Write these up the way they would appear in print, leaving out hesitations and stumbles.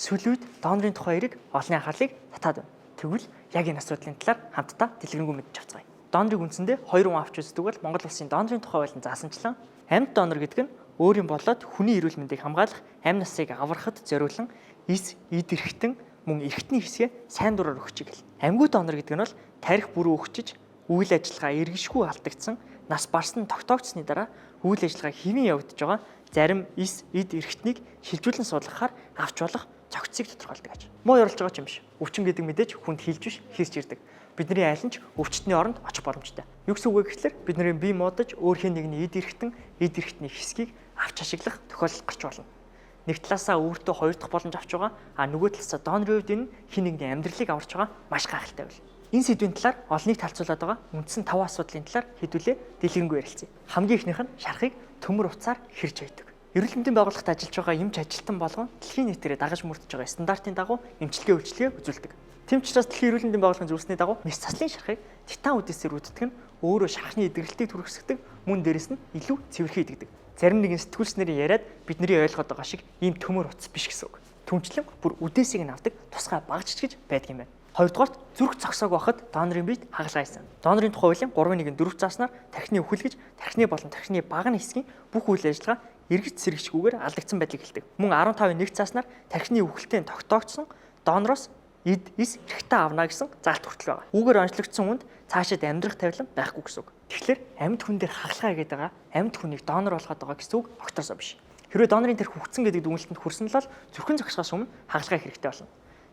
сүүлийн үед донорын тухай эрэг олонний анхаарлыг татаад байна. Тэгвэл яг энэ асуудлын талаар хамтдаа дэлгэрэнгүй мэдж авцгаая. Донорыг үндсэндээ хоёр хүн авч үздэг бол Монгол улсын донорын тухай болон заасанчлан амьд донор гэдэг нь өөрийн болоод хүний эрүүл мэндийг хамгаалах амь насыг аврахад зориулан эд эрхтэн мөн эрхтний хэсгээ сайн дураар өгч гэл. Амьгүй донор гэдэг нь бол тарих бүрөө өгчөж үйл ажиллагаа эргэшгүй алдагдсан нас барсан тогтоогдсны дараа үйл ажиллагаа хэвэн явагдаж байгаа зарим эд эрхтнийг шилжүүлэн суулгахаар авч болох цогцыг тодорхойлдог аж. Муу ярилж байгаа ч юм биш. Өвчин гэдэг мэдээж хүнд хилж биш хийсч ирдэг. Бидний айл нь ч өвчтний оронд очих боломжтой. Юу гэсэн үг вэ гэхээр бидний бие модож өөр хэн нэгний эд эрхтний хэсгийг авч ашиглах тохиолдол гарч болно. Нэг талаасаа өөртөө хоёр дахь боломж авч байгаа, нөгөө талаасаа донорын хувьд энэ хэн нэгний амьдралыг аварч байгаа маш гайхалтай байл. Энэ сэдвийн талаар олныг талцуулаад байгаа үндсэн 5 асуудлын талаар хэдүүлээ дэлгэрэнгүй ярилцъя. Хамгийн ихнийх нь шарахыг төмөр утсаар хэрж байдаг. Эрүүл мэндийн байгууллагт ажиллаж байгаа эмч ажилтан болгон дэлхийн нийтээрээ дагаж мөрдөж байгаа стандартын дагуу эмчилгээ үйлчилгээ үзүүлдэг. Тэм ч учраас дэлхийн эрүүл мэндийн байгууллагын зөвлөсний дагуу нис заслын шарахыг титан үдээсээр үүддэг нь өөрөө шарахны эдгэрэлтийг түргэсгдэг, мөн дээрэс нь илүү цэвэрхэн идэгдэг. Зарим нэгэн сэтгүүлч нарын яриад бидний ойлгоод байгаа шиг ийм төмөр утас биш гэсэн үг. Түнчлэн бүр үдээсийг нь авдаг тусгай багжч гэж байдаг юм байна. Хоёрдугаарт зүрх зогсоог байхад донорын биед хагалгаа хийсэн. Донорын тухай хуулийн 3.1-4 зааснаар тархины үхэлгэж, тархины болон тархины багны хэсгийн бүх үйл ажиллагаа эргэж сэргийгчгүйгээр алдагдсан байдлыг хэлдэг. Мөн 15.1 зааснаар тархины үхэлтэнд тогтоогдсон донороос эс эрхтээ авна гэсэн заалт хүртэл байгаа. Үүгээр онцлогдсон хүнд цаашид амьдрах тавилан байхгүй гэсэн үг. Тэгэхээр амьд хүн дээр хагалгаа хийгээд байгаа амьд хүнийг донор болгоод байгаа гэсэн үг огторсоо биш. Хэрвээ донорын тархи үхсэн гэдэг дүгнэлтэнд хүрсэн л зүрхэн зогсохоос өмнө хагалгаа хэрэгтэй болно.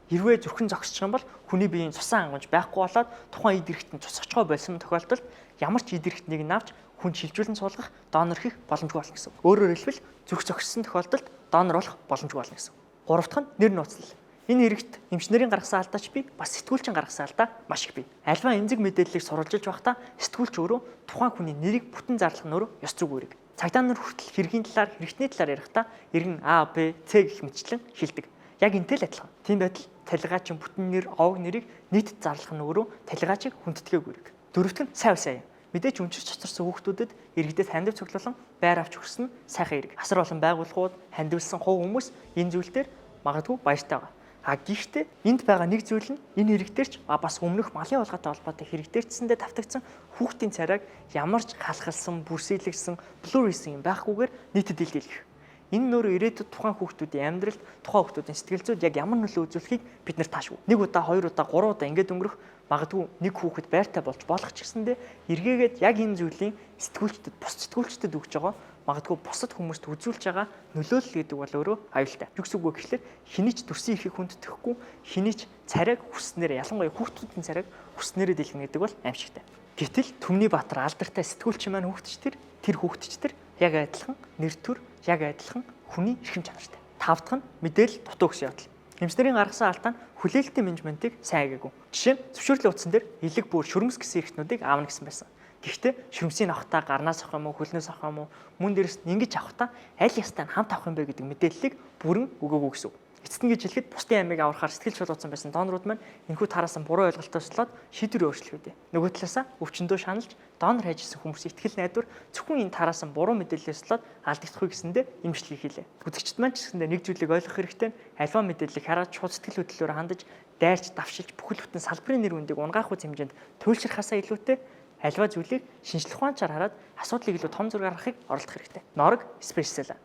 Хэрвээ зүрхэн зогсчих юм бол хүний биеийн цусан хангамж байхгүй болоод тухайн эд эрхтэнд цуцгачгоо болсон тохиолдолд ямар ч эд эрхтнийг нь авч хүн шилжүүлэн суулгах донор хийх боломжгүй болно гэсэн. Өөрөөр хэлбэл зүрх зогссон тохиолдолд донор болох боломжгүй болно гэсэн. Гурав дахь нь нэр нууцлал. Энэ хэрэгт эмчнэрийн гаргасан алдаач бий, бас сэтгүүлчин гаргасан алдаа маш их бий. Альва эмзэг мэдээллийг сурвалжилж байхдаа сэтгүүлч өөрөө тухайн хүний нэрийг бүтэн зарлах нь өөрөө ёс зүйн үүрэг. Цагдаа нар хүртэл хэргийн талаар, хэрэгтний талаар ярихдаа эргэн А, Б, С гэх мэтчлэн шилдэг. Яг энтэй л адилхан. Тийм байтал талигаачин бүтэн нэр, овог нэрийг нийтэд зарлах нь өөрөө талигаачийг хүндэтгээг үүрэг. Дөрөвт нь сайн. Мэдээж өнчирч цоцорсон хүүхдүүдэд иргэдэд хандив цуглуулан байр авч өгсөн сайхан хэрэг. Асар олон байгууллагууд, хандивлсан хувь хүмүүс энэ зүйл дээр магадгүй баяртай байгаа. Гэхдээ энд байгаа нэг зүйл нь энэ хэрэгтэрч бас өмнөх малын улгаатай холбоотой хэрэгтэрчсэндээ давтагдсан хүүхдийн царайг ямар ч халахалсан, бүрсэлэгсэн, блур хийсэн юм байхгүйгээр нийтэд илэрхийлэх. Энэ нөр ирээдүйд тухайн хүүхдүүдийн амьдралд, тухайн хүүхдүүдийн сэтгэл зүйд яг ямар нөлөө үзүүлэхийг бид нар таашгүй. Нэг удаа, хоёр удаа, гурван удаа ингэж өнгөрөх магадгүй нэг хүүхэд байртай болж болох ч гэсэндээ эргээгээд яг энэ зүйлийн сэтгүүлчдэд, бус сэтгүүлчдэд өгж байгаа магадгүй бусад хүмүүст үзүүлж байгаа нөлөөлөл гэдэг бол өөрөө аюултай. Юу гэсэн үг вэ гэхээр хэний ч төрсөн эрхийг хүндэтгэхгүй, хэний ч царайг хүснээр ялангуяа хүүхдүүдийн царайг хүснээрээ дэлгэнэ гэдэг бол аимшигтай. Гэтэл Түмний Баатар алдартай сэтгүүлч маань хүүхдчдэр тэр хүүхдчдэр яг адилхан нэр төр, яг адилхан хүний эрхэм чанартай. Тав дахь нь мэдээлэл дутуу гэсэн явдал. Эмчнэрийн гаргасан алдаа нь хүлээлтийн менежментийг сайн агаагүй. Жишээ нь зөвшөөрлийн утсан дээр элэг бүр шүрмэс гэсэн эрхтнүүдийг аавна гэсэн байсан. Гэхдээ шүрмсийг авахтаа гарнаас авах юм уу, хөлнөөс авах юм уу, мөн дээрс нь ингэж авахтаа аль ястаа хамт авах юм бэ гэдэг мэдээллийг бүрэн өгөөгүй гэсэн үг. Эцэст нь гэж хэлэхэд бусдын амийг аврахаар сэтгэл шулуурсан байсан донорууд маань энэхүү тараасан буруу ойлголтоослоод шийдвэр өөрчлөх үү. Нөгөө талаасаа өвчнөдөө шаналж донор хайжсэн хүмүүс итгэл найдвар зөвхөн энэ тараасан буруу мэдээллээслоод алдагдахгүй гэсэндээ имжлэг хийлээ. Үзэгчд маань ч гэсэндээ нэг зүйлийг ойлгох хэрэгтэй. Альва мэдээллийг хараад шууд сэтгэл хөдлөлөөр хандаж, дайрч, давшилж бүхэл бүтэн салбарын нэр хүндийг унгахуй хэмжээнд туйлшрахаасаа илүүтэй альва зүйлийг шинжлэх ухаанчаар хараад асуудлыг илүү том зургаар харахыг оролдох хэрэгтэй. Норог спешиал